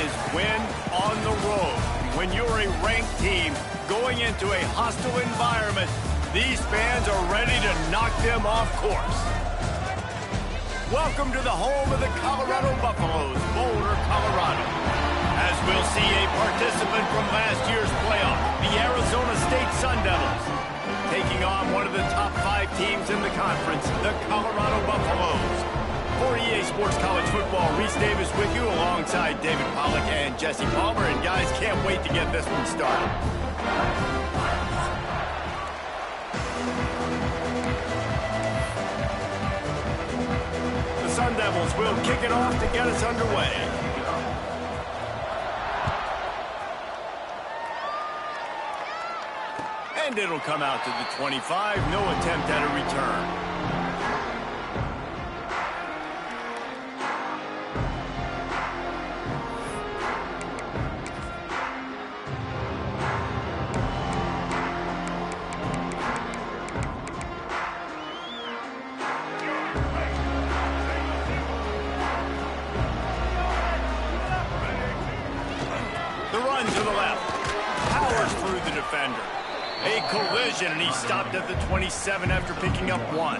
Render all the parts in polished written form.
is win on the road. When you're a ranked team going into a hostile environment, these fans are ready to knock them off course. Welcome to the home of the Colorado Buffaloes, Boulder, Colorado. As we'll see a participant from last year's playoff, the Arizona State Sun Devils, taking on one of the top 5 teams in the conference, the Colorado Buffaloes. For EA Sports College Football, Reese Davis with you alongside David Pollack and Jesse Palmer. And guys, can't wait to get this one started. The Sun Devils will kick it off to get us underway. And it'll come out to the 25. No attempt at a return. The run to the left. Powers through the defender. A collision, and he stopped at the 27 after picking up 1.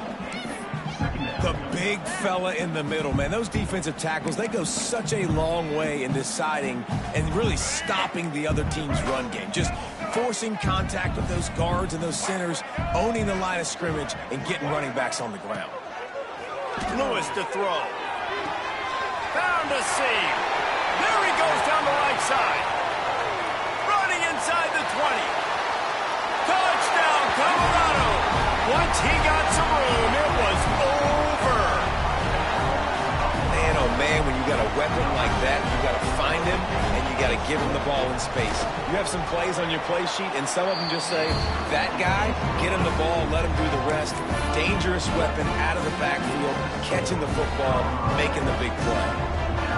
The big fella in the middle, man. Those defensive tackles, they go such a long way in deciding and really stopping the other team's run game. Just forcing contact with those guards and those centers, owning the line of scrimmage, and getting running backs on the ground. Lewis to throw. Found a seam. There he goes down the right side. Running inside the 20. Touchdown, Colorado! Once he got some room, it was over. Man, oh man, when you got a weapon like that, you got to find him, and you got to give him the ball in space. You have some plays on your play sheet, and some of them just say, that guy, get him the ball, let him do the rest. Dangerous weapon out of the backfield, catching the football, making the big play.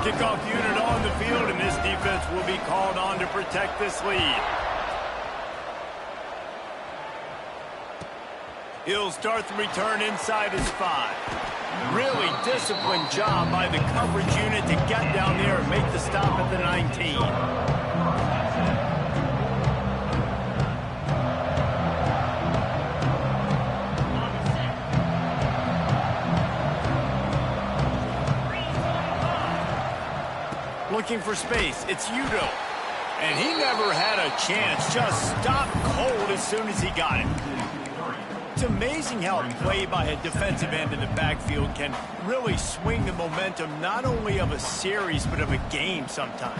Kickoff unit on the field, and this defense will be called on to protect this lead. He'll start the return inside his 5. Really disciplined job by the coverage unit to get down there and make the stop at the 19. Looking for space, it's Udo. And he never had a chance, just stopped cold as soon as he got it. It's amazing how a play by a defensive end in the backfield can really swing the momentum not only of a series, but of a game sometimes.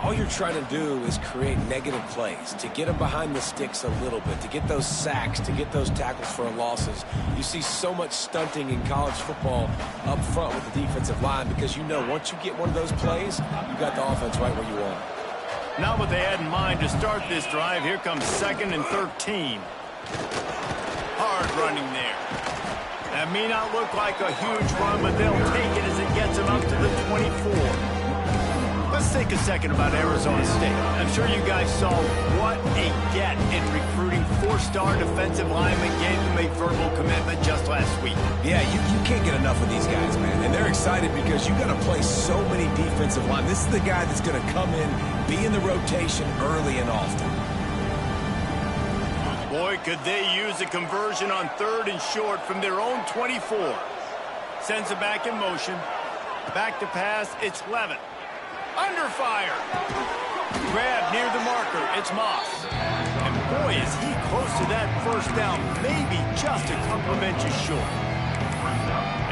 All you're trying to do is create negative plays, to get them behind the sticks a little bit, to get those sacks, to get those tackles for losses. You see so much stunting in college football up front with the defensive line because you know once you get one of those plays, you got the offense right where you want it. Not what they had in mind to start this drive. Here comes 2nd and 13. Hard running there. That may not look like a huge run, but they'll take it as it gets them up to the 24. Let's take a second about Arizona State. I'm sure you guys saw what a get in recruiting 4-star defensive linemen, gave them a verbal commitment just last week. Yeah, you can't get enough of these guys, man. And they're excited because you got to play so many defensive line. This is the guy that's going to come in, be in the rotation early and often. Boy, could they use a conversion on 3rd and short from their own 24. Sends it back in motion. Back to pass, it's Levin. Under fire. Grab near the marker, it's Moss. And boy, is he close to that first down, maybe just a couple of inches short.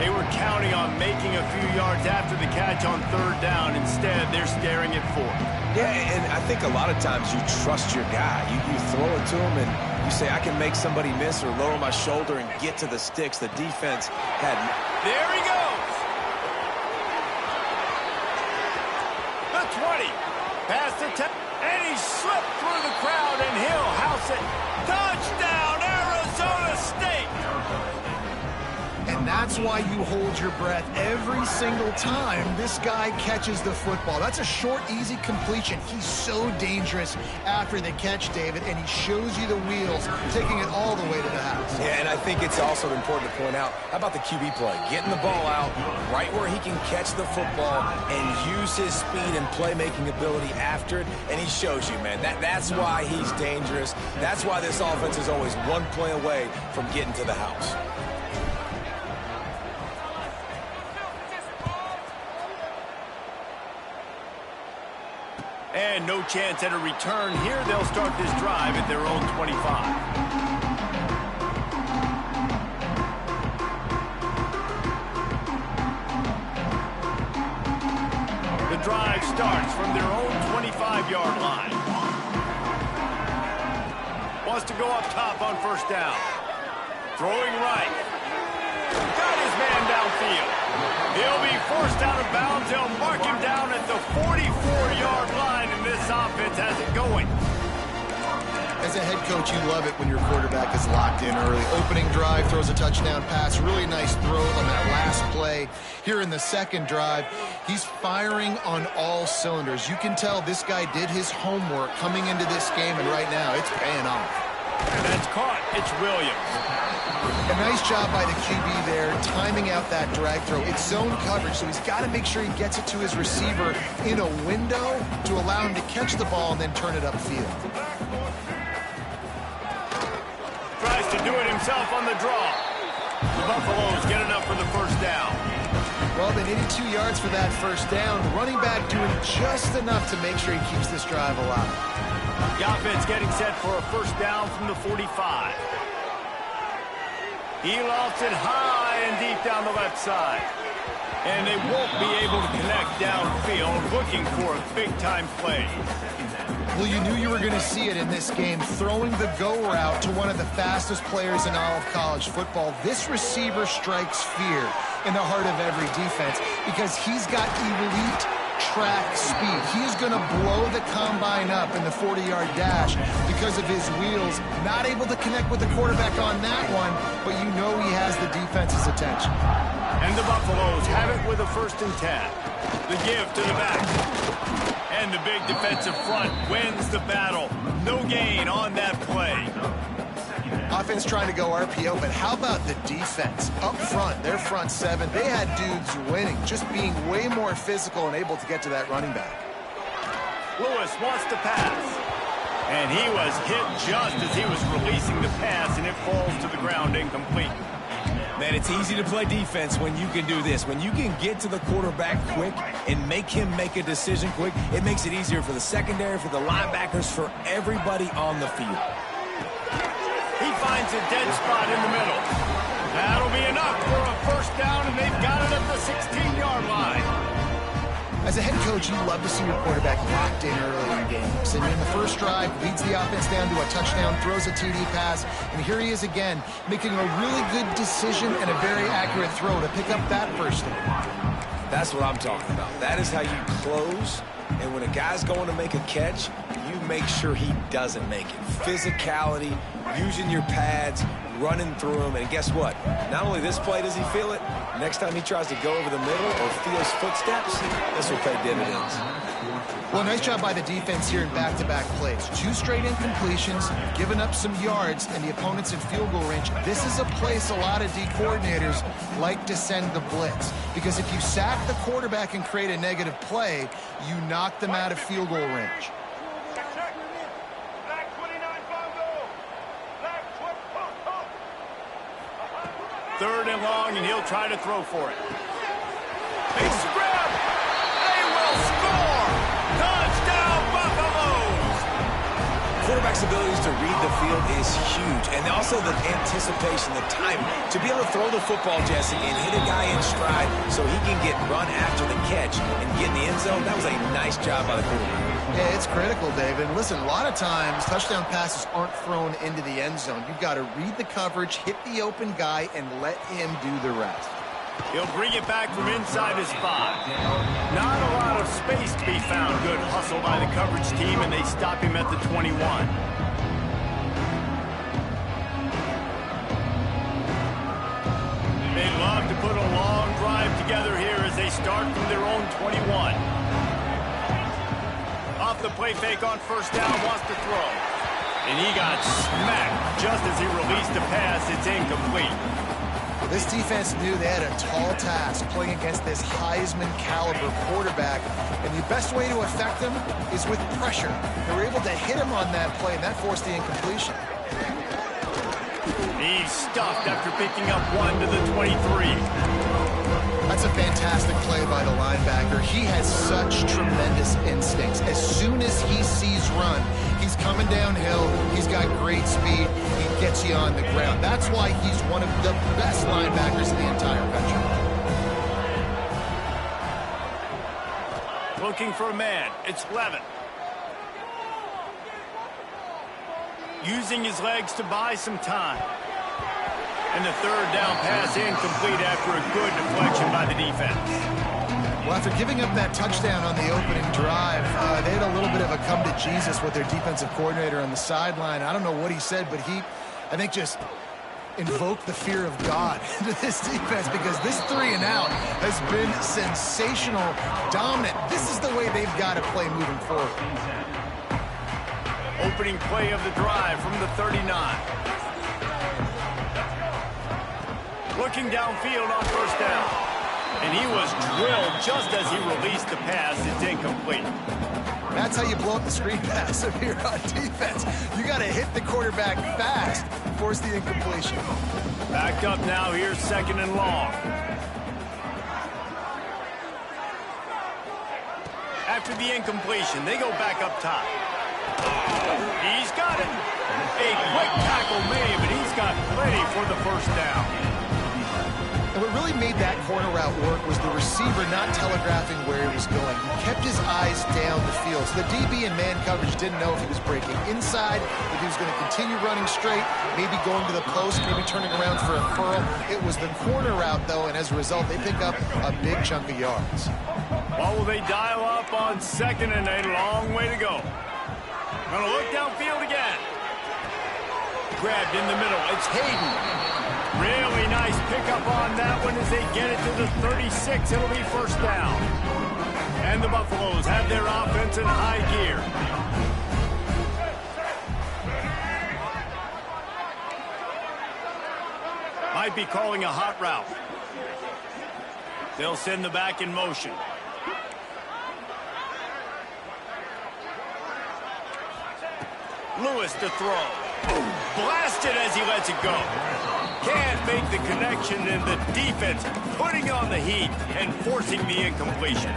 They were counting on making a few yards after the catch on 3rd down. Instead, they're staring at 4th. Yeah, and I think a lot of times you trust your guy. You throw it to him and you say, I can make somebody miss or lower my shoulder and get to the sticks. The defense had... There he goes. The 20. Past the 10. And he slipped through the crowd and he'll house it. Touchdown, Arizona State. And and that's why you hold your breath every single time this guy catches the football. That's a short, easy completion. He's so dangerous after the catch, David, and he shows you the wheels, taking it all the way to the house. Yeah, and I think it's also important to point out, how about the QB play? Getting the ball out right where he can catch the football and use his speed and playmaking ability after it, and he shows you, man. That's why he's dangerous. That's why this offense is always one play away from getting to the house. And no chance at a return here. They'll start this drive at their own 25. The drive starts from their own 25-yard line. Wants to go up top on first down. Throwing right. Got his man downfield. He'll be forced out of bounds. They'll mark him down at the 44-yard line, and this offense has it going. As a head coach, you love it when your quarterback is locked in early. Opening drive, throws a touchdown pass. Really nice throw on that last play. Here in the second drive, he's firing on all cylinders. You can tell this guy did his homework coming into this game, and right now it's paying off. And that's caught. It's Williams. A nice job by the QB there, timing out that drag throw. It's zone coverage, so he's got to make sure he gets it to his receiver in a window to allow him to catch the ball and then turn it upfield. Tries to do it himself on the draw. The Buffaloes get enough for the first down. Well, they needed 2 yards for that first down. The running back doing just enough to make sure he keeps this drive alive. The offense getting set for a first down from the 45. He lofts it high and deep down the left side. And they won't be able to connect downfield, looking for a big-time play. Well, you knew you were going to see it in this game, throwing the go route to one of the fastest players in all of college football. This receiver strikes fear in the heart of every defense because he's got elite track speed. He is going to blow the combine up in the 40-yard dash because of his wheels. Not able to connect with the quarterback on that one, but you know he has the defense's attention. And the Buffaloes have it with a 1st and 10. The give to the back. And the big defensive front wins the battle. No gain on that play. Offense trying to go RPO, but how about the defense? Up front, their front seven, they had dudes winning, just being way more physical and able to get to that running back. Lewis wants to pass. And he was hit just as he was releasing the pass, and it falls to the ground incomplete. Man, it's easy to play defense when you can do this. When you can get to the quarterback quick and make him make a decision quick, it makes it easier for the secondary, for the linebackers, for everybody on the field. He finds a dead spot in the middle. That'll be enough for a first down, and they've got it at the 16-yard line. As a head coach, you love to see your quarterback locked in early in games. And in the first drive, leads the offense down to a touchdown, throws a TD pass, and here he is again, making a really good decision and a very accurate throw to pick up that first down. That's what I'm talking about. That is how you close, and when a guy's going to make a catch, you make sure he doesn't make it. Physicality, using your pads, running through him, and guess what? Not only this play does he feel it, next time he tries to go over the middle or feels footsteps, this will pay dividends. Well, nice job by the defense here in back-to-back plays. 2 straight incompletions, giving up some yards, and the opponent's in field goal range. This is a place a lot of D coordinators like to send the blitz, because if you sack the quarterback and create a negative play, you knock them out of field goal range. Third and long, and he'll try to throw for it. Big scrap! They will score! Touchdown, Buffaloes! Quarterback's abilities to read the field is huge, and also the anticipation, the timing. To be able to throw the football, Jesse, and hit a guy in stride so he can get run after the catch and get in the end zone, that was a nice job by the quarterback. Yeah, it's critical, David. Listen, a lot of times touchdown passes aren't thrown into the end zone. You've got to read the coverage, hit the open guy, and let him do the rest. He'll bring it back from inside his 5. Not a lot of space to be found. Good hustle by the coverage team, and they stop him at the 21. They love together here as they start from their own 21. Off the play fake on first down, wants to throw. And he got smacked just as he released the pass. It's incomplete. Well, this defense knew they had a tall task playing against this Heisman caliber quarterback, and the best way to affect him is with pressure. They were able to hit him on that play, and that forced the incompletion. He's stuffed after picking up one to the 23. That's a fantastic play by the linebacker. He has such tremendous instincts. As soon as he sees run, he's coming downhill. He's got great speed. He gets you on the ground. That's why he's one of the best linebackers in the entire country. Looking for a man. It's Levin. Using his legs to buy some time. And the third down pass incomplete after a good deflection by the defense. Well, after giving up that touchdown on the opening drive, they had a little bit of a come to Jesus with their defensive coordinator on the sideline. I don't know what he said, but he, I think, just invoked the fear of God into this defense, because this 3 and out has been sensational, dominant. This is the way they've got to play moving forward. Opening play of the drive from the 39. Looking downfield on first down. And he was drilled just as he released the pass. It's incomplete. That's how you blow up the screen pass if you're on defense. You got to hit the quarterback fast, force the incompletion. Backed up now, here's second and long. After the incompletion, they go back up top. He's got it. A quick tackle made, but he's got plenty for the first down. And what really made that corner route work was the receiver not telegraphing where he was going. He kept his eyes down the field. So the DB in man coverage didn't know if he was breaking inside, if he was going to continue running straight, maybe going to the post, maybe turning around for a curl. It was the corner route, though, and as a result, they pick up a big chunk of yards. Well, will they dial up on second and a long way to go? Gonna look downfield again. Grabbed in the middle. It's Hayden. Really nice pickup on that one as they get it to the 36. It'll be first down. And the Buffaloes have their offense in high gear. Might be calling a hot route. They'll send the back in motion. Lewis to throw. Blasted as he lets it go. Can't make the connection, and the defense putting on the heat and forcing the incompletion.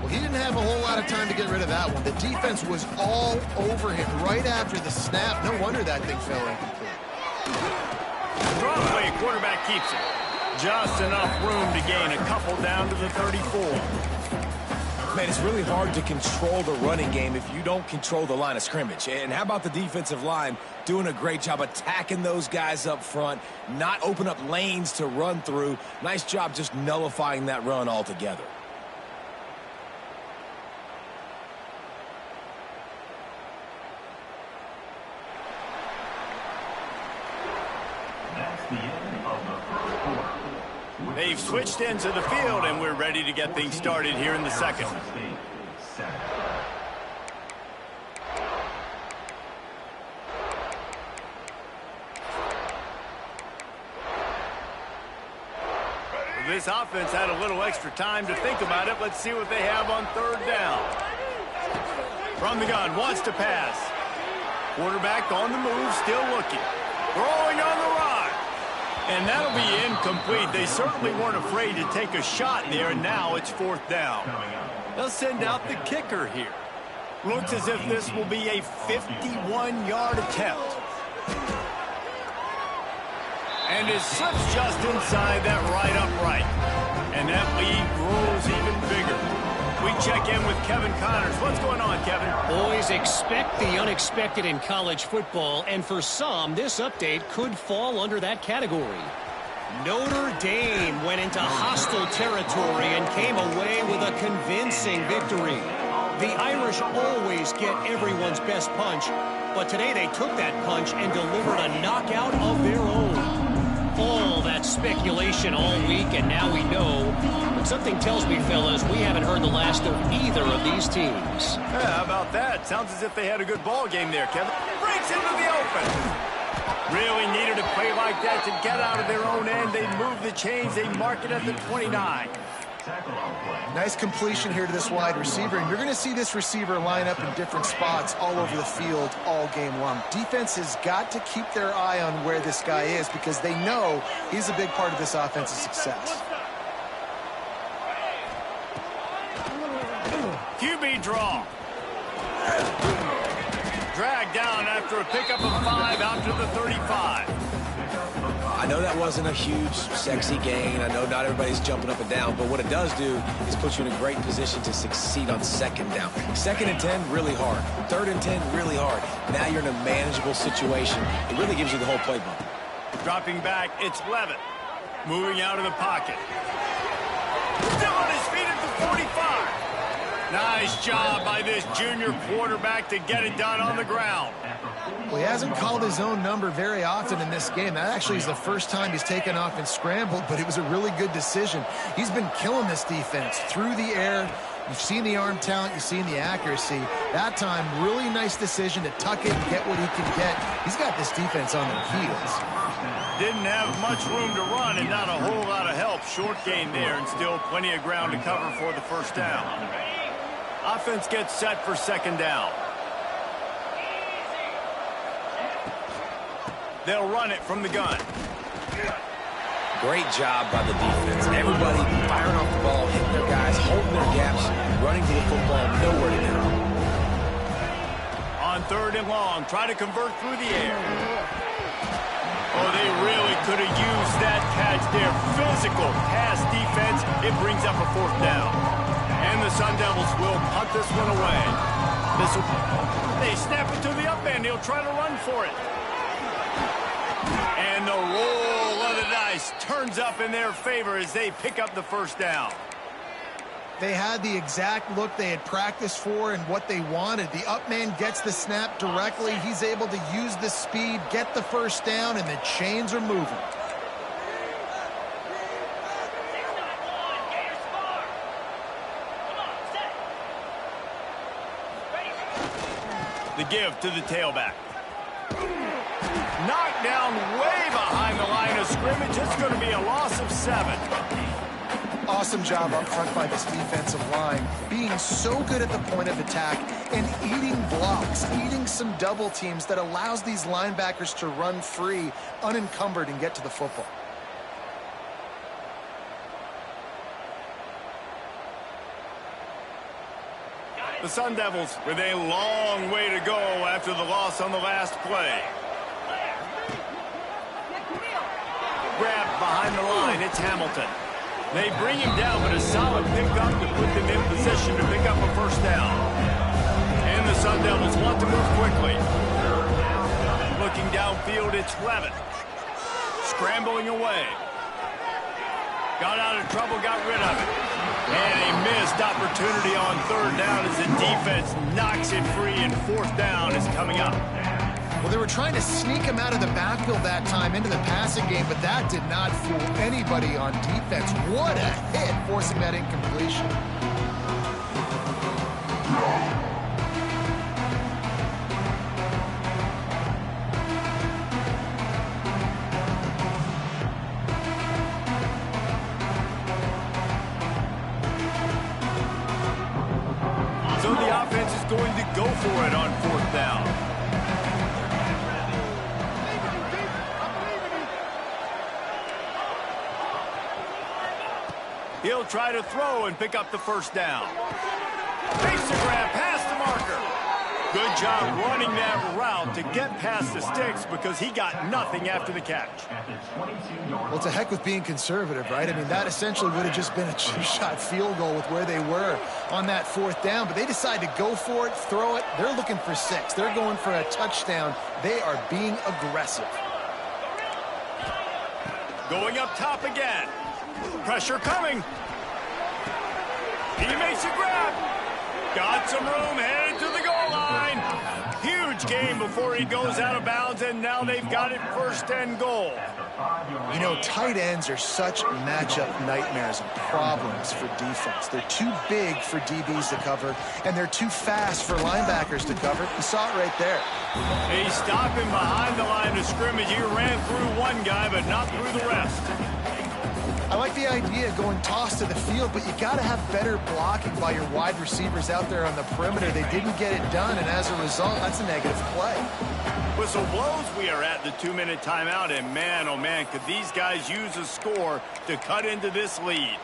Well, he didn't have a whole lot of time to get rid of that one. The defense was all over him right after the snap. No wonder that thing fell incomplete. Draw play, quarterback keeps it. Just enough room to gain a couple down to the 34. Man, it's really hard to control the running game if you don't control the line of scrimmage. And how about the defensive line doing a great job attacking those guys up front, not open up lanes to run through. Nice job just nullifying that run altogether. That's the end of the first quarter. They've switched into the field, and we're ready to get things started here in the second. This offense had a little extra time to think about it. Let's see what they have on third down. From the gun, wants to pass. Quarterback on the move, still looking. Throwing on the run. And that'll be incomplete. They certainly weren't afraid to take a shot there, and now it's fourth down. They'll send out the kicker here. Looks as if this will be a 51-yard attempt. And it slips just inside that right upright. And that lead grows even bigger. We check in with Kevin Connors. What's going on, Kevin? Boys, expect the unexpected in college football, and for some, this update could fall under that category. Notre Dame went into hostile territory and came away with a convincing victory. The Irish always get everyone's best punch, but today they took that punch and delivered a knockout of their own. All that much speculation all week, and now we know. But something tells me, fellas, we haven't heard the last of either of these teams. Yeah, how about that? Sounds as if they had a good ball game there, Kevin. Breaks into the open. Really needed a play like that to get out of their own end. They move the chains. They mark it at the 29. Nice completion here to this wide receiver, and you're going to see this receiver line up in different spots all over the field all game long. Defense has got to keep their eye on where this guy is because they know he's a big part of this offense's success. QB draw. Dragged down after a pickup of 5 out to the 35. I know that wasn't a huge, sexy gain. I know not everybody's jumping up and down, but what it does do is put you in a great position to succeed on second down. 2nd and 10, really hard. 3rd and 10, really hard. Now you're in a manageable situation. It really gives you the whole playbook. Dropping back, it's Levitt. Moving out of the pocket. Still on his feet at the 45. Nice job by this junior quarterback to get it done on the ground. Well, he hasn't called his own number very often in this game. That actually is the first time he's taken off and scrambled, but it was a really good decision. He's been killing this defense through the air. You've seen the arm talent, you've seen the accuracy. That time, really nice decision to tuck it and get what he can get. He's got this defense on their heels. Didn't have much room to run and not a whole lot of help. Short gain there and still plenty of ground to cover for the first down. Offense gets set for 2nd down. They'll run it from the gun. Great job by the defense. Everybody firing off the ball, hitting their guys, holding their gaps, running to the football, nowhere to go. On 3rd and long, try to convert through the air. Oh, they really could have used that catch there. Physical pass defense. It brings up a 4th down. And the Sun Devils will punt this one away. They snap it to the up end. He'll try to run for it. And the roll of the dice turns up in their favor as they pick up the 1st down. They had the exact look they had practiced for and what they wanted. The up man gets the snap directly. He's able to use the speed, get the 1st down, and the chains are moving. The give to the tailback. Knocked down way behind the line of scrimmage. It's going to be a loss of 7. Awesome job up front by this defensive line, being so good at the point of attack and eating blocks, eating some double teams that allows these linebackers to run free, unencumbered, and get to the football. The Sun Devils with a long way to go after the loss on the last play. Grabbed behind the line, it's Hamilton. They bring him down, but a solid pickup to put them in position to pick up a 1st down. And the Sun Devils want to move quickly. Looking downfield, it's Levitt. Scrambling away. Got out of trouble, got rid of it. And a missed opportunity on 3rd down as the defense knocks it free, and 4th down is coming up. Well, they were trying to sneak him out of the backfield that time into the passing game, but that did not fool anybody on defense. What a hit, forcing that incompletion. So the offense is going to go for it on 4th down. He'll try to throw and pick up the 1st down. Makes the grab past the marker. Good job running that route to get past the sticks because he got nothing after the catch. Well, to heck with being conservative, right? I mean, that essentially would have just been a 2-shot field goal with where they were on that 4th down, but they decided to go for it, throw it. They're looking for 6. They're going for a touchdown. They are being aggressive. Going up top again. Pressure coming. He makes a grab. Got some room, headed to the goal line. Huge much gain before he goes out of bounds, and now they've got it 1st and goal. You know, tight ends are such matchup nightmares and problems for defense. They're too big for DBs to cover, and they're too fast for linebackers to cover. You saw it right there. He's stopping behind the line of scrimmage. He ran through one guy, but not through the rest. I like the idea of going toss to the field, but you got to have better blocking by your wide receivers out there on the perimeter. They didn't get it done, and as a result, that's a negative play. Whistle blows. We are at the 2-minute timeout, and man, oh man, could these guys use a score to cut into this lead.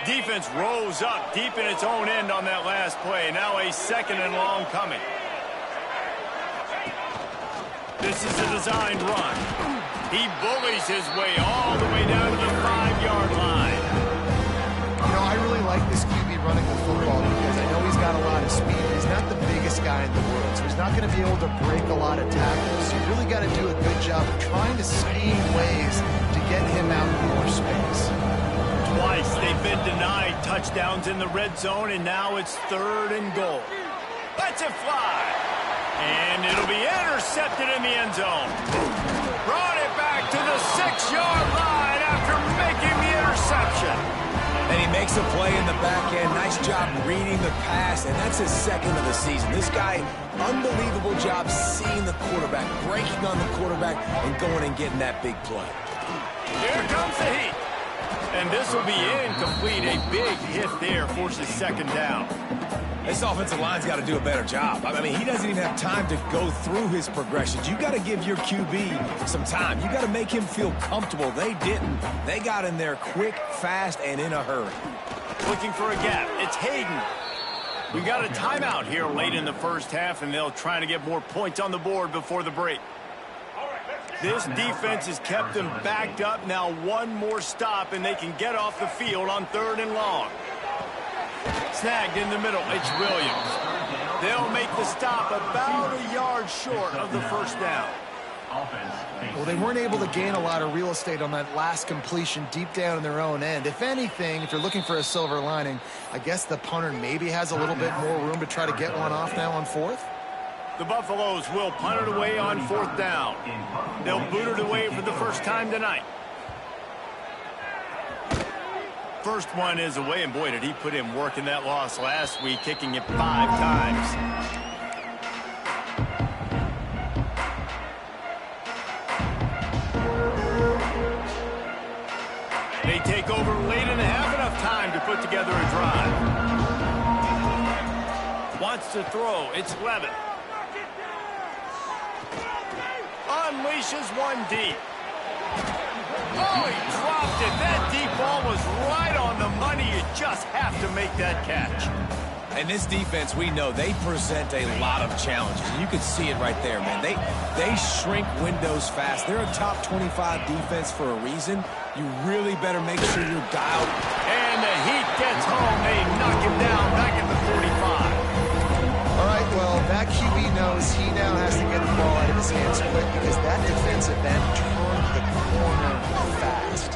Defense rose up deep in its own end on that last play. Now a 2nd and long coming. This is a designed run. He bullies his way all the way down to the 5-yard line. You know, I really like this QB running the football because I know he's got a lot of speed. He's not the biggest guy in the world, so he's not going to be able to break a lot of tackles. So you really got to do a good job of trying to scheme ways to get him out in more space. Twice they've been denied touchdowns in the red zone, and now it's 3rd and goal. Lets it fly. And it'll be intercepted in the end zone. Brought it back to the 6-yard line after making the interception. And he makes a play in the back end. Nice job reading the pass, and that's his 2nd of the season. This guy, unbelievable job seeing the quarterback, breaking on the quarterback, and going and getting that big play. Here comes the heat. And this will be incomplete. A big hit there forces 2nd down. This offensive line's got to do a better job. I mean, he doesn't even have time to go through his progressions. You got to give your QB some time. You got to make him feel comfortable. They didn't. They got in there quick, fast, and in a hurry. Looking for a gap. It's Hayden. We got a timeout here late in the 1st half, and they'll try to get more points on the board before the break. This defense has kept them backed up. Now one more stop, and they can get off the field on 3rd and long. Snagged in the middle. It's Williams. They'll make the stop about a yard short of the 1st down. Well, they weren't able to gain a lot of real estate on that last completion deep down in their own end. If anything, if you're looking for a silver lining, I guess the punter maybe has a little bit more room to try to get one off now on 4th. The Buffaloes will punt it away on 4th down. They'll boot it away for the first time tonight. First one is away, and boy, did he put in work in that loss last week, kicking it 5 times. They take over late and have enough time to put together a drive. Wants to throw. It's Levitt. Unleashes one deep. Oh, he dropped it. That deep ball was right on the money. You just have to make that catch. And this defense, we know, they present a lot of challenges. You can see it right there, man. They shrink windows fast. They're a top 25 defense for a reason. You really better make sure you're dialed. And the Heat gets home. They knock him down back at the 45. All right, well, that QB knows he now has to get the ball out of his hands quick because that defensive end turned the corner fast.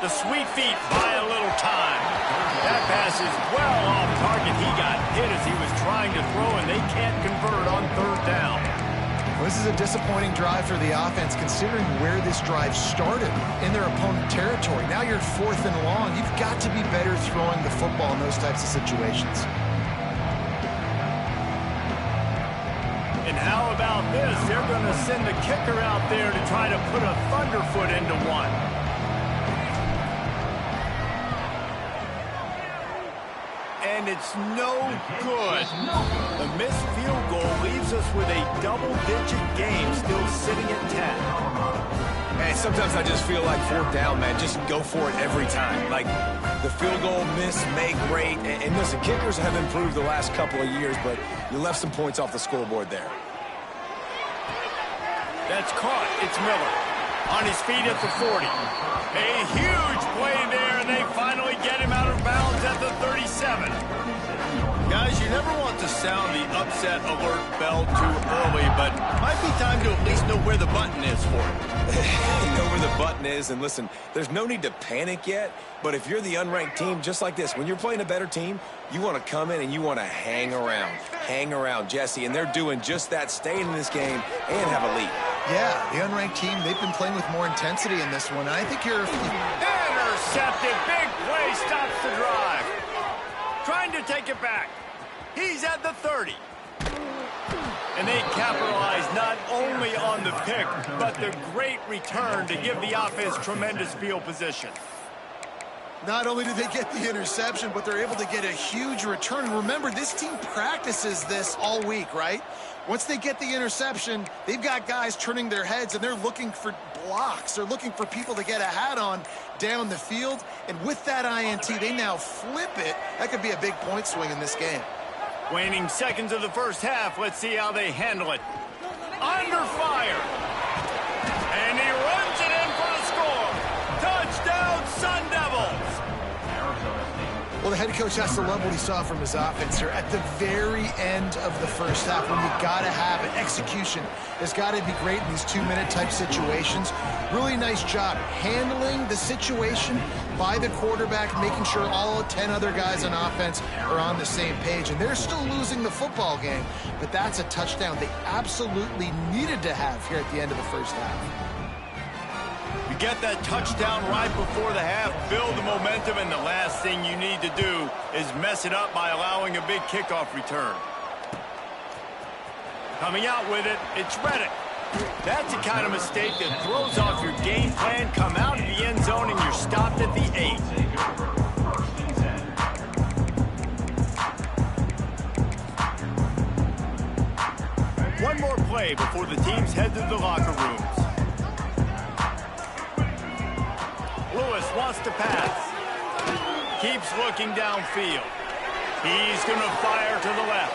The sweet feet buy a little time. That pass is well off target. He got hit as he was trying to throw, and they can't convert on 3rd down. Well, this is a disappointing drive for the offense considering where this drive started in their opponent territory. Now you're 4th and long. You've got to be better throwing the football in those types of situations. And how about this? They're going to send the kicker out there to try to put a thunderfoot into one. And it's no good. The missed field goal leaves us with a double-digit game still sitting at 10. Man, sometimes I just feel like 4th down, man. Just go for it every time. Like, the field goal, miss, make, great. And listen, kickers have improved the last couple of years, but you left some points off the scoreboard there. That's caught. It's Miller. On his feet at the 40. A huge play there, and they finally get him out of bounds at the 37. Guys, you never want to sound the upset alert bell too early, but might be time to at least know where the button is for it. You know where the button is, and listen, there's no need to panic yet, but if you're the unranked team, just like this, when you're playing a better team, you want to come in and you want to hang around, Jesse, and they're doing just that, staying in this game and have a lead. Yeah, the unranked team, they've been playing with more intensity in this one. I think you're... Intercepted. Big play stops the drive. Trying to take it back. He's at the 30. And they capitalize not only on the pick, but the great return to give the offense tremendous field position. Not only do they get the interception, but they're able to get a huge return. And remember, this team practices this all week, right? Once they get the interception, they've got guys turning their heads, and they're looking for blocks. They're looking for people to get a hat on down the field. And with that INT, they now flip it. That could be a big point swing in this game. Waning seconds of the first half. Let's see how they handle it. Under fire. And he runs it in for a score. Touchdown, Sun Devils. Well, the head coach has to love what he saw from his offense here at the very end of the first half, when you got to have it. Execution has got to be great in these two-minute type situations. Really nice job handling the situation by the quarterback, making sure all 10 other guys on offense are on the same page. And they're still losing the football game, but that's a touchdown they absolutely needed to have here at the end of the first half. You get that touchdown right before the half, build the momentum, and the last thing you need to do is mess it up by allowing a big kickoff return. Coming out with it, it's Reddick. That's the kind of mistake that throws off your game plan. Come out of the end zone and you're stopped at the 8. One more play before the teams head to the locker rooms. Lewis wants to pass. Keeps looking downfield. He's going to fire to the left.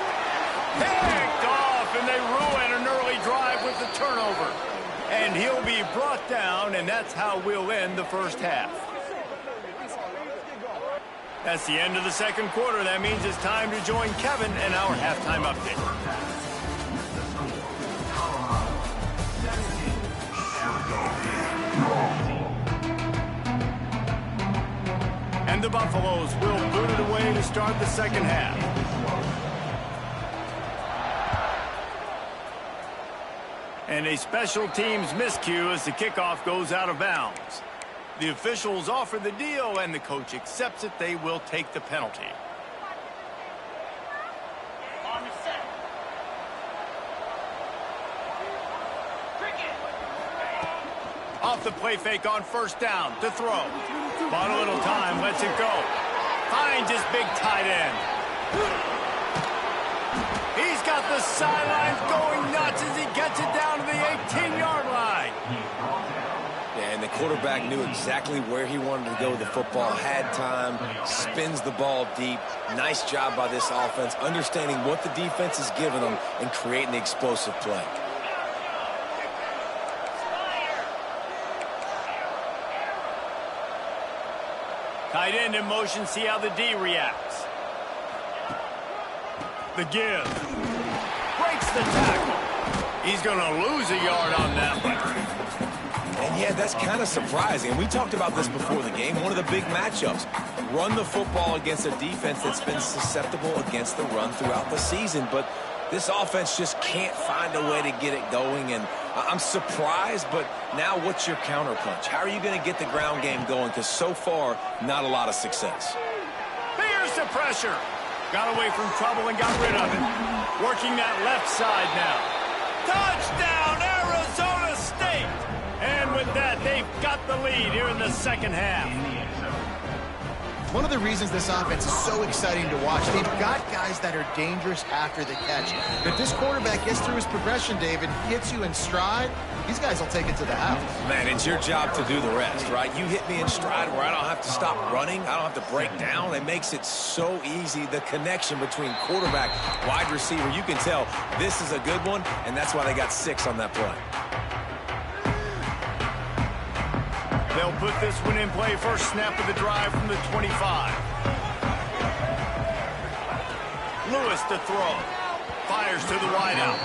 Picked off, and they ruin an early drive with the turnover. And he'll be brought down, and that's how we'll end the first half. That's the end of the second quarter. That means it's time to join Kevin and our halftime update. And the Buffaloes will boot it away to start the second half. And a special teams miscue as the kickoff goes out of bounds. The officials offer the deal, and the coach accepts it. They will take the penalty. Off the play fake on first down to throw. Bought a little time, lets it go. Finds his big tight end. He's got the sidelines going nuts as he gets it down to the 18-yard line. Yeah, and the quarterback knew exactly where he wanted to go with the football, had time, spins the ball deep. Nice job by this offense, understanding what the defense is giving them and creating the explosive play. Tight end in motion, see how the D reacts. The give. Breaks the tackle. He's going to lose a yard on that one. And yeah, that's kind of surprising. We talked about this before the game. One of the big matchups. Run the football against a defense that's been susceptible against the run throughout the season. But this offense just can't find a way to get it going. And I'm surprised, but now what's your counterpunch? How are you going to get the ground game going? Because so far, not a lot of success. Here's the pressure. Got away from trouble and got rid of it. Working that left side now. Touchdown, Arizona State! And with that, they've got the lead here in the second half. One of the reasons this offense is so exciting to watch, they've got guys that are dangerous after the catch. But if this quarterback gets through his progression, David, hits you in stride, these guys will take it to the house. Man, it's your job to do the rest, right? You hit me in stride where I don't have to stop running. I don't have to break down. It makes it so easy. The connection between quarterback, wide receiver, you can tell this is a good one, and that's why they got 6 on that play. They'll put this one in play. First snap of the drive from the 25. Lewis to throw. fires to the wideout.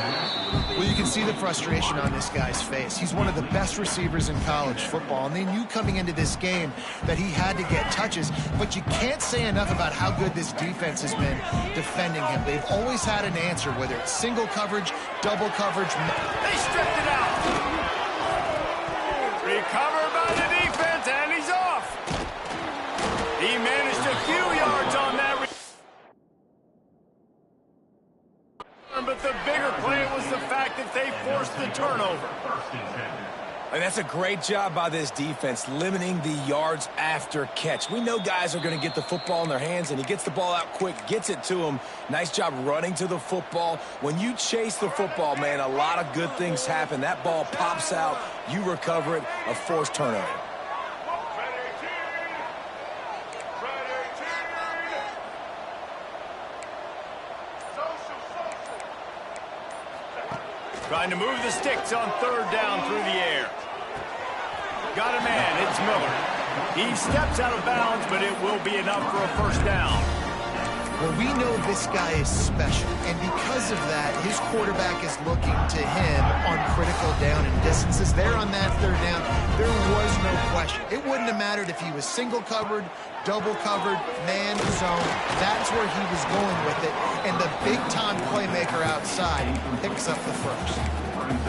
Well, you can see the frustration on this guy's face. He's one of the best receivers in college football, and they knew coming into this game that he had to get touches, but you can't say enough about how good this defense has been defending him. They've always had an answer, whether it's single coverage, double coverage. They stripped it out. Recovered by the defense, and he's off. He managed a few yards on that. But the bigger play was the fact that they forced the turnover. And that's a great job by this defense, limiting the yards after catch. We know guys are going to get the football in their hands, and he gets the ball out quick, gets it to him. Nice job running to the football. When you chase the football, man, a lot of good things happen. That ball pops out, you recover it, a forced turnover. Trying to move the sticks on third down through the air. Got a man, it's Miller. He steps out of bounds, but it will be enough for a first down. Well, we know this guy is special, and because of that, his quarterback is looking to him on critical down and distances. There on that third down, there was no question. It wouldn't have mattered if he was single covered, double covered, man zone. That's where he was going with it, and the big-time playmaker outside picks up the first.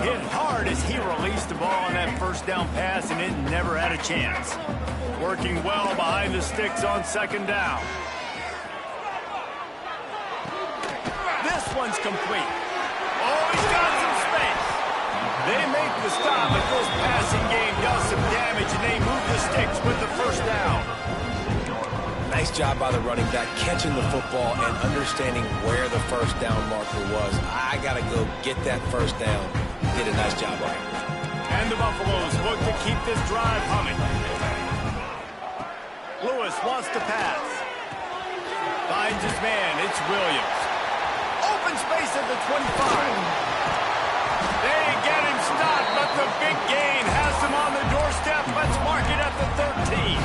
Hit hard as he released the ball on that first down pass, and it never had a chance. Working well behind the sticks on second down. This one's complete. Oh, he's got some space. They make the stop, but this passing game does some damage, and they move the sticks with the first down. Nice job by the running back, catching the football and understanding where the first down marker was. I got to go get that first down. Did a nice job on it. And the Buffaloes look to keep this drive humming. Lewis wants to pass. Finds his man. It's Williams. Open space at the 25. They get him stopped, but the big gain has him on the doorstep. Let's mark it at the 13.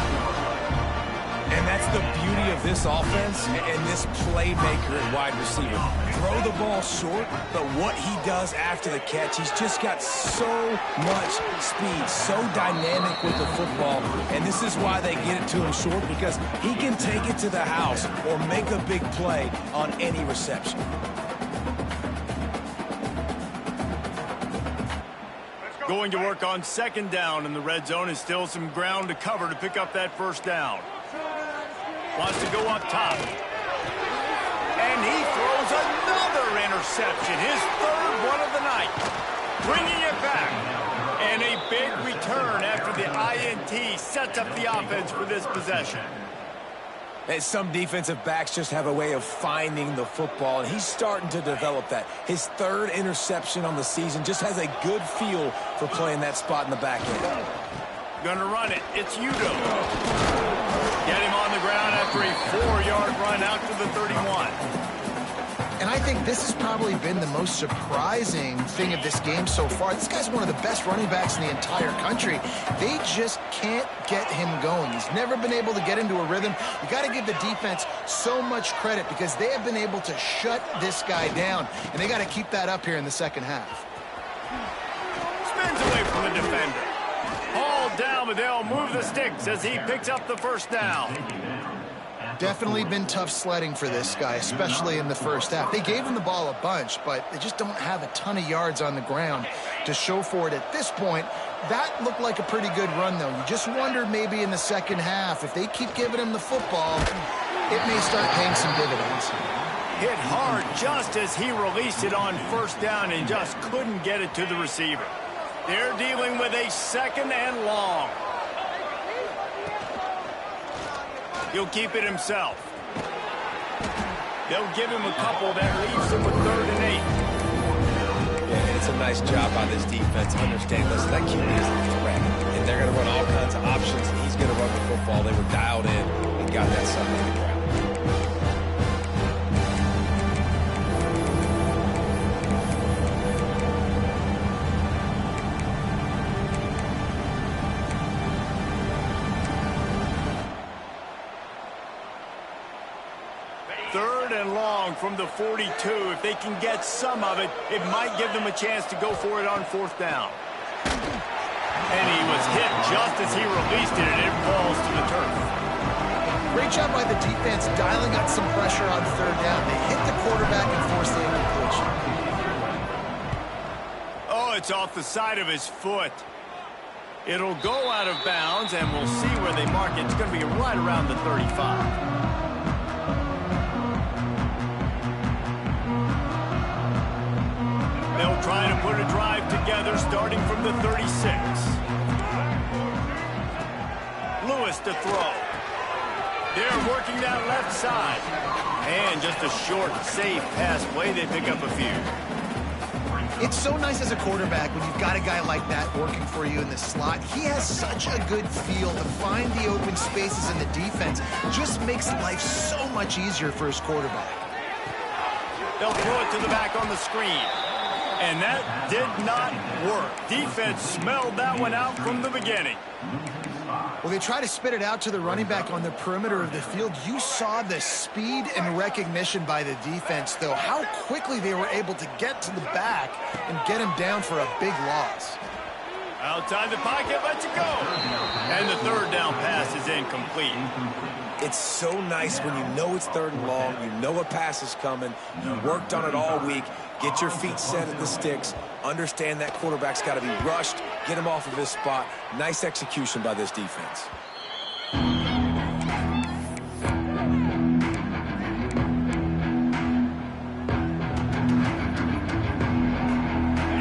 And that's the beauty of this offense and this playmaker at wide receiver. Throw the ball short, but what he does after the catch, he's just got so much speed, so dynamic with the football. And this is why they get it to him short, because he can take it to the house or make a big play on any reception. Going to work on second down in the red zone is still some ground to cover to pick up that first down. Wants to go up top. And he throws another interception, his third one of the night. Bringing it back. And a big return after the INT sets up the offense for this possession. Some defensive backs just have a way of finding the football, and he's starting to develop that. His third interception on the season, just has a good feel for playing that spot in the back end. Gonna run it. It's Udo. Get him on the ground after a 4-yard run out to the 31. And I think this has probably been the most surprising thing of this game so far. This guy's one of the best running backs in the entire country. They just can't get him going. He's never been able to get into a rhythm. You got to give the defense so much credit because they have been able to shut this guy down, and they got to keep that up here in the second half. Spins away from the defender. Hauled down, but they'll move the sticks as he picks up the first down. Definitely been tough sledding for this guy, especially in the first half. They gave him the ball a bunch, but they just don't have a ton of yards on the ground to show for it at this point. That looked like a pretty good run, though. You just wonder maybe in the second half, if they keep giving him the football, it may start paying some dividends. Hit hard just as he released it on first down and just couldn't get it to the receiver. They're dealing with a second and long. He'll keep it himself. They'll give him a couple that leaves him with 3rd and 8. Yeah, it's a nice job by this defense. Understand this, that QB is a threat. And they're going to run all kinds of options, and he's going to run the football. They were dialed in and got that something on the ground. long from the 42. If they can get some of it, it might give them a chance to go for it on 4th down. And he was hit just as he released it, and it falls to the turf. Great job by the defense dialing up some pressure on 3rd down. They hit the quarterback and forced the incompletion. Oh, it's off the side of his foot. It'll go out of bounds, and we'll see where they mark it. It's going to be right around the 35. They'll try to put a drive together starting from the 36. Lewis to throw. They're working that left side. And just a short, safe pass play. They pick up a few. It's so nice as a quarterback when you've got a guy like that working for you in the slot. He has such a good feel to find the open spaces in the defense. Just makes life so much easier for his quarterback. They'll throw it to the back on the screen. And that did not work. Defense smelled that one out from the beginning. Well, they try to spit it out to the running back on the perimeter of the field. You saw the speed and recognition by the defense, though. How quickly they were able to get to the back and get him down for a big loss. Outside the pocket, lets it go. And the 3rd down pass is incomplete. It's so nice when you know it's 3rd and long, you know a pass is coming, you worked on it all week, get your feet set at the sticks, understand that quarterback's got to be rushed, get him off of his spot. Nice execution by this defense.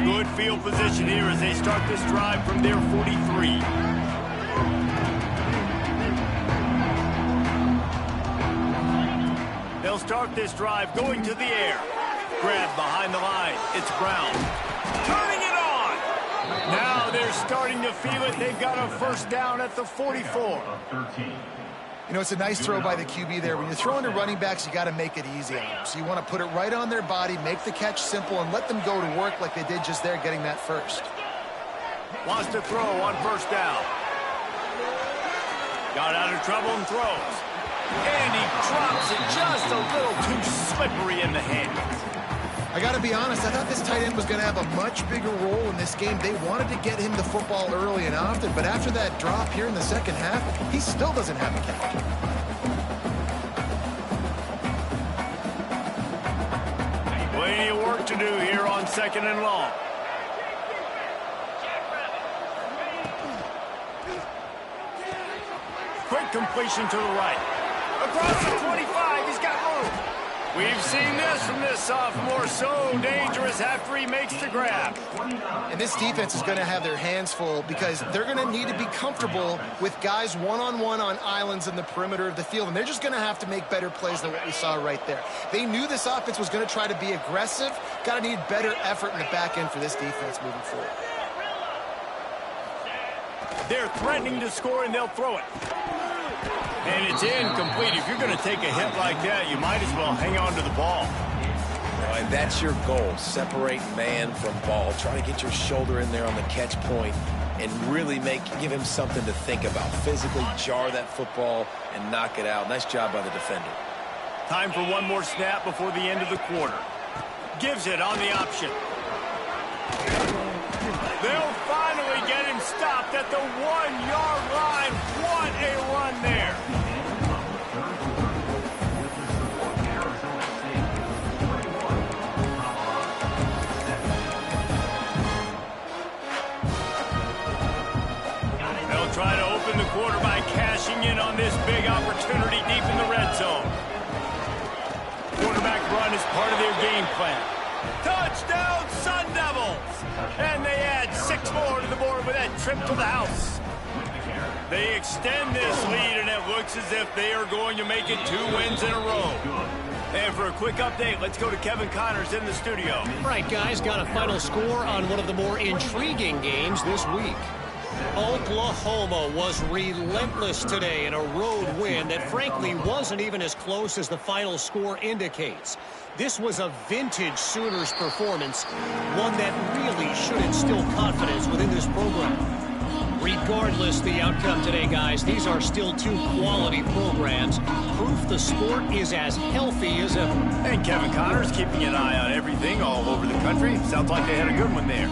Good field position here as they start this drive from their 43. They'll start this drive going to the air. Grab behind the line. It's Brown. Turning it on. Now they're starting to feel it. They've got a 1st down at the 44. You know, it's a nice throw by the QB there. When you're throwing to running backs, you got to make it easy on them. So you want to put it right on their body, make the catch simple, and let them go to work like they did just there, getting that 1st. Wants to throw on 1st down. Got out of trouble and throws. And he drops it just a little too slippery in the hand. I got to be honest, I thought this tight end was going to have a much bigger role in this game. They wanted to get him the football early and often, but after that drop here in the 2nd half, he still doesn't have a catch. Plenty of work to do here on 2nd and long. Quick completion to the right. Across the 25, he's got room. We've seen this from this sophomore, so dangerous after he makes the grab. And this defense is going to have their hands full because they're going to need to be comfortable with guys one-on-one on islands in the perimeter of the field, and they're just going to have to make better plays than what we saw right there. They knew this offense was going to try to be aggressive. Got to need better effort in the back end for this defense moving forward. They're threatening to score, and they'll throw it. And it's incomplete. If you're going to take a hit like that, you might as well hang on to the ball. And that's your goal. Separate man from ball. Try to get your shoulder in there on the catch point and really give him something to think about. Physically jar that football and knock it out. Nice job by the defender. Time for one more snap before the end of the quarter. Gives it on the option. They'll finally get him stopped at the 1-yard line. What a run there. They'll try to open the quarter by cashing in on this big opportunity deep in the red zone. Quarterback run is part of their game plan. Touchdown, Sun Devils! And they add 6 more to the board with that trip to the house. They extend this lead, and it looks as if they are going to make it 2 wins in a row. And for a quick update, let's go to Kevin Connors in the studio. Right, guys, got a final score on one of the more intriguing games this week. Oklahoma was relentless today in a road win that frankly wasn't even as close as the final score indicates. This was a vintage Sooners performance, one that really should instill confidence within this program. Regardless the outcome today, guys, these are still two quality programs. Proof the sport is as healthy as ever. And Kevin Connor's keeping an eye on everything all over the country. Sounds like they had a good one there.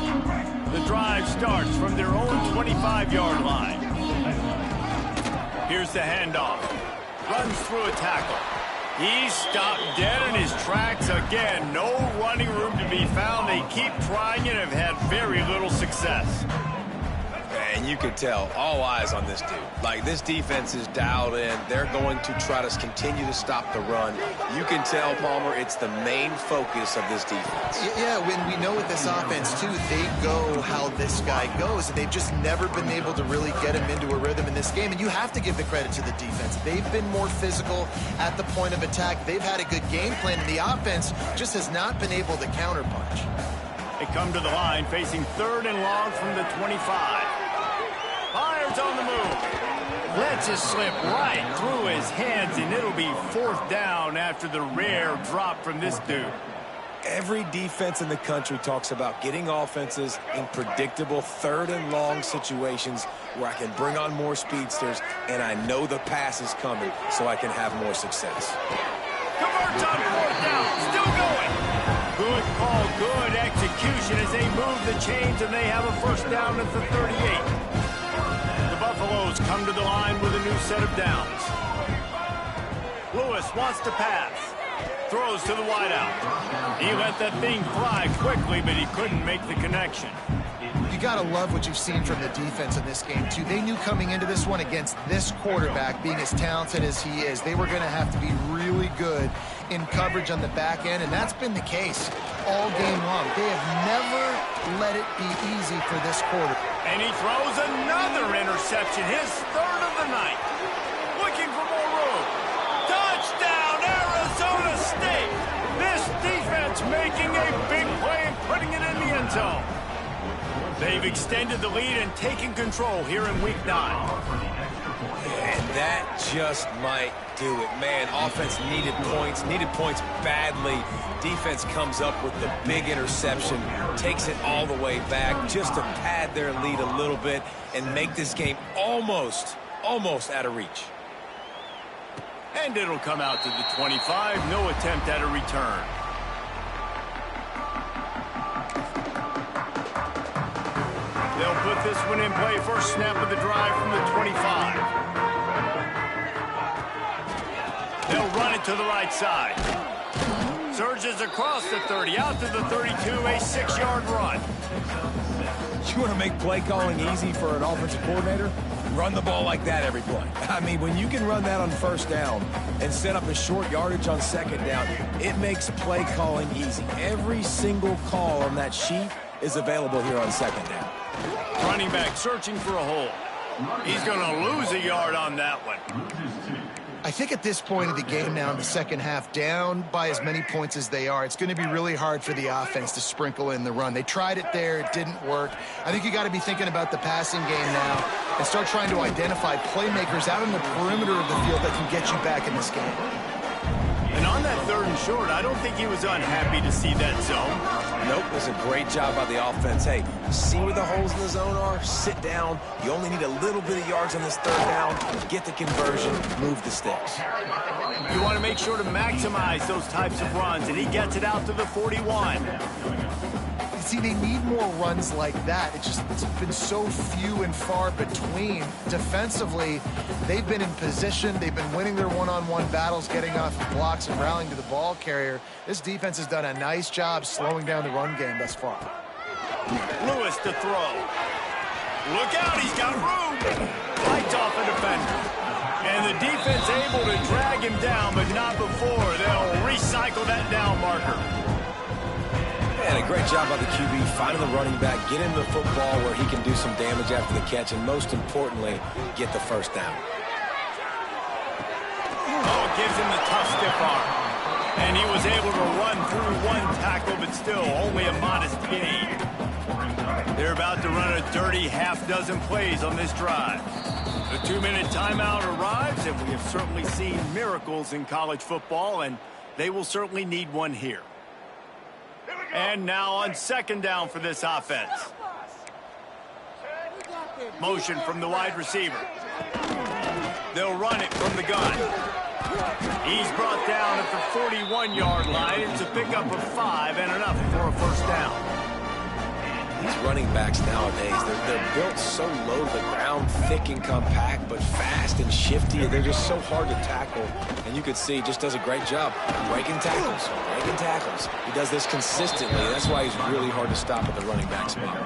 The drive starts from their own 25-yard line. Here's the handoff. Runs through a tackle. He's stopped dead in his tracks again. No running room to be found. They keep trying and have had very little success. And you can tell, all eyes on this dude. Like, this defense is dialed in. They're going to try to continue to stop the run. You can tell, Palmer, it's the main focus of this defense. Yeah, when we know with this offense, too, they go how this guy goes, and they've just never been able to really get him into a rhythm in this game, and you have to give the credit to the defense. They've been more physical at the point of attack. They've had a good game plan, and the offense just has not been able to counterpunch. They come to the line facing 3rd and long from the 25. Fires on the move. Lets it slip right through his hands, and it'll be 4th down after the rare drop from this dude. Every defense in the country talks about getting offenses in predictable 3rd and long situations where I can bring on more speedsters, and I know the pass is coming, so I can have more success. Converts on 4th down. Still going. Good call, good execution as they move the chains, and they have a 1st down at the 38. Buffaloes come to the line with a new set of downs. Lewis wants to pass. Throws to the wideout. He let that thing fly quickly, but he couldn't make the connection. You got to love what you've seen from the defense in this game, too. They knew coming into this one against this quarterback, being as talented as he is, they were going to have to be really good in coverage on the back end, and that's been the case all game long. They have never let it be easy for this quarter. And he throws another interception, his 3rd of the night. Looking for more room. Touchdown, Arizona State. This defense making a big play and putting it in the end zone. They've extended the lead and taken control here in Week 9. And that just might do it. Man, offense needed points badly. Defense comes up with the big interception, takes it all the way back just to pad their lead a little bit and make this game almost out of reach. And it'll come out to the 25. No attempt at a return. They'll put this one in play. First snap of the drive from the 25. They'll run it to the right side. Surges across the 30, out to the 32, a 6-yard run. You want to make play calling easy for an offensive coordinator? Run the ball like that every play. I mean, when you can run that on 1st down and set up a short yardage on 2nd down, it makes play calling easy. Every single call on that sheet is available here on 2nd down. Running back searching for a hole. He's going to lose a yard on that one. I think at this point of the game now in the second half, down by as many points as they are, it's going to be really hard for the offense to sprinkle in the run. They tried it there. It didn't work. I think you got to be thinking about the passing game now and start trying to identify playmakers out on the perimeter of the field that can get you back in this game. And on that 3rd and short, I don't think he was unhappy to see that zone. Nope, it was a great job by the offense. Hey, see where the holes in the zone are? Sit down. You only need a little bit of yards on this 3rd down. Get the conversion. Move the sticks. You want to make sure to maximize those types of runs, and he gets it out to the 41. See, they need more runs like that. It's been so few and far between. Defensively, they've been in position. They've been winning their one-on-one battles, getting off the blocks and rallying to the ball carrier. This defense has done a nice job slowing down the run game thus far. Lewis to throw. Look out, he's got room. Lights off a defender. And the defense able to drag him down, but not before. They'll recycle that down marker. And a great job by the QB finding the running back, get him the football where he can do some damage after the catch, and most importantly, get the 1st down. Oh, it gives him the tough stiff arm. And he was able to run through one tackle, but still only a modest gain. They're about to run a dirty half-dozen plays on this drive. The 2-minute timeout arrives, and we have certainly seen miracles in college football, and they will certainly need one here. And now on 2nd down for this offense. Motion from the wide receiver. They'll run it from the gun. He's brought down at the 41-yard line. It's a pickup of 5 and enough for a first down. These running backs nowadays, they're built so low to the ground, thick and compact, but fast and shifty. They're just so hard to tackle. And you can see he just does a great job breaking tackles, breaking tackles. He does this consistently. That's why he's really hard to stop at the running back spot.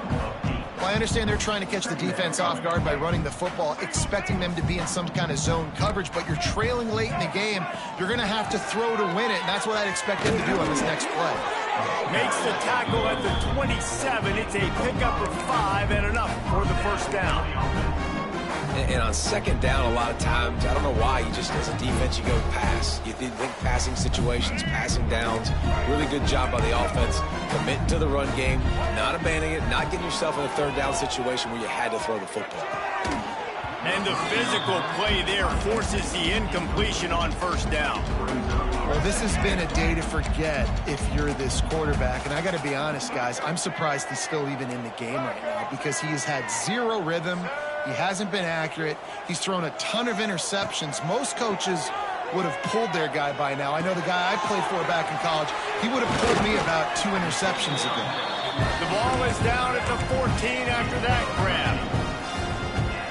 Well, I understand they're trying to catch the defense off guard by running the football, expecting them to be in some kind of zone coverage, but you're trailing late in the game. You're going to have to throw to win it, and that's what I'd expect them to do on this next play. Makes the tackle at the 27. It's a pickup of 5 and enough for the first down. And on second down, a lot of times, I don't know why, you just, as a defense, you go pass. You think passing situations, passing downs. Really good job by the offense. Committing to the run game, not abandoning it, not getting yourself in a third down situation where you had to throw the football. And the physical play there forces the incompletion on first down. Well, this has been a day to forget if you're this quarterback. And I got to be honest, guys, I'm surprised he's still even in the game right now because he has had zero rhythm. He hasn't been accurate. He's thrown a ton of interceptions. Most coaches would have pulled their guy by now. I know the guy I played for back in college, he would have pulled me about 2 interceptions ago. The ball is down at the 14 after that grab.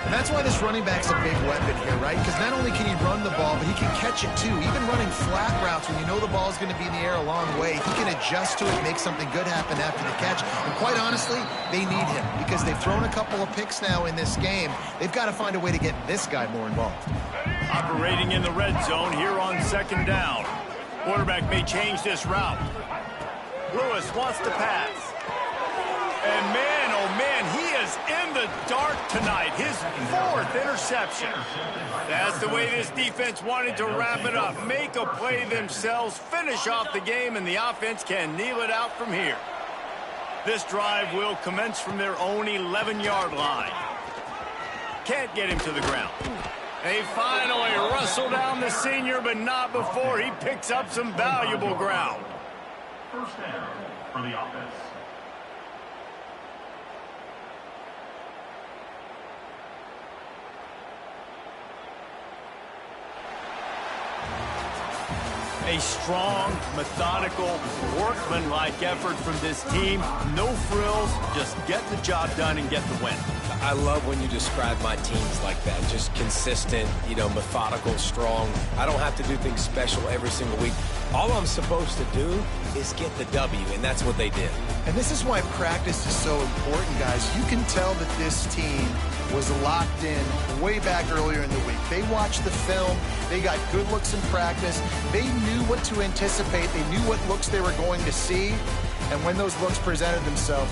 And that's why this running back's a big weapon here, right? Because not only can he run the ball, but he can catch it too. Even running flat routes when you know the ball's going to be in the air a long way, he can adjust to it, make something good happen after the catch. And quite honestly, they need him because they've thrown a couple of picks now in this game. They've got to find a way to get this guy more involved. Operating in the red zone here on second down. Quarterback may change this route. Lewis wants to pass. And man, oh man, he is in the dark tonight. His 4th interception. That's the way this defense wanted to wrap it up. Make a play themselves, finish off the game, and the offense can kneel it out from here. This drive will commence from their own 11-yard line. Can't get him to the ground. They finally wrestle down the senior, but not before he picks up some valuable ground. First down for the offense. A strong, methodical, workmanlike effort from this team. No frills, just get the job done and get the win. I love when you describe my teams like that. Just consistent, methodical, strong. I don't have to do things special every single week. All I'm supposed to do is get the W, and that's what they did. And this is why practice is so important, guys. You can tell that this team was locked in way back earlier in the week. They watched the film. They got good looks in practice. They knew what to anticipate. They knew what looks they were going to see. And when those looks presented themselves,